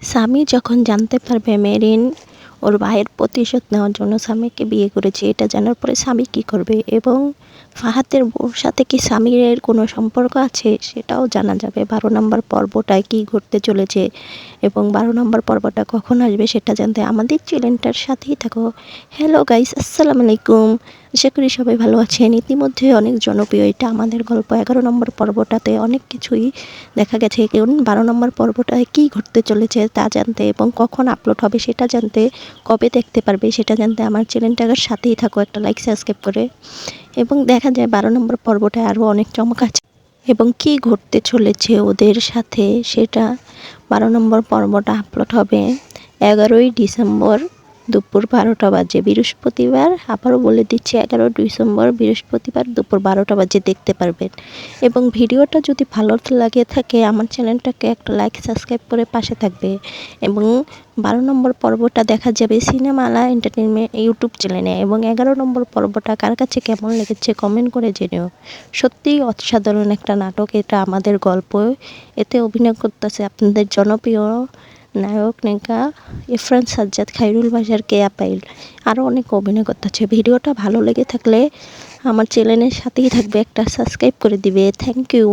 স্বামী যখন জানতে পারবে মেরিন ওর ভাইয়ের প্রতিশোধ নেওয়ার জন্য স্বামীকে বিয়ে করেছে, এটা জানার পরে স্বামী কী করবে এবং ফাহাদের বউর সাথে কি স্বামীর কোনো সম্পর্ক আছে সেটাও জানা যাবে। 12 নম্বর পর্বটায় কী ঘটতে চলেছে এবং 12 নম্বর পর্বটা কখন আসবে সেটা জানতে আমাদের চ্যানেলটার সাথেই থাকো। হ্যালো গাইস, আসসালামু আলাইকুম। আশা করি সবাই ভালো আছেন। ইতিমধ্যে অনেক জনপ্রিয় এটা আমাদের গল্প। 11 নম্বর পর্বটাতে অনেক কিছুই দেখা গেছে, কারণ 12 নম্বর পর্বটায় কী ঘটতে চলেছে তা জানতে এবং কখন আপলোড হবে সেটা জানতে, কবে দেখতে পারবে সেটা জানতে আমার চ্যানেলটার সাথেই থাকো, একটা লাইক সাবস্ক্রাইব করে। এবং দেখা যায় 12 নম্বর পর্বটায় আরও অনেক চমক আছে এবং কী ঘটতে চলেছে ওদের সাথে সেটা 12 নম্বর পর্বটা আপলোড হবে 11ই ডিসেম্বর দুপুর 12টা বাজে বৃহস্পতিবার। আবারও বলে দিচ্ছি, 11 ডিসেম্বর বৃহস্পতিবার দুপুর 12টা বাজে দেখতে পারবেন। এবং ভিডিওটা যদি ভালো লাগে থাকে আমার চ্যানেলটাকে একটা লাইক সাবস্ক্রাইব করে পাশে থাকবে। এবং 12 নম্বর পর্বটা দেখা যাবে সিনেমালা এন্টারটেনমেন্ট ইউটিউব চ্যানেলে। এবং 11 নম্বর পর্বটা কার কাছে কেমন লেগেছে কমেন্ট করে জেনেও। সত্যিই অসাধারণ একটা নাটক এটা আমাদের গল্প। এতে অভিনয় করতেছে আপনাদের জনপ্রিয় নায়ক নায়িকা ইরফান সাজ্জাদ, খায়রুল বাশার, কেয়া পাইল, আরও অনেক অভিনয় করতেছে। ভিডিওটা ভালো লেগে থাকলে আমার চ্যানেলের সাথেই থাকবে, একটা সাবস্ক্রাইব করে দিবে। Thank you.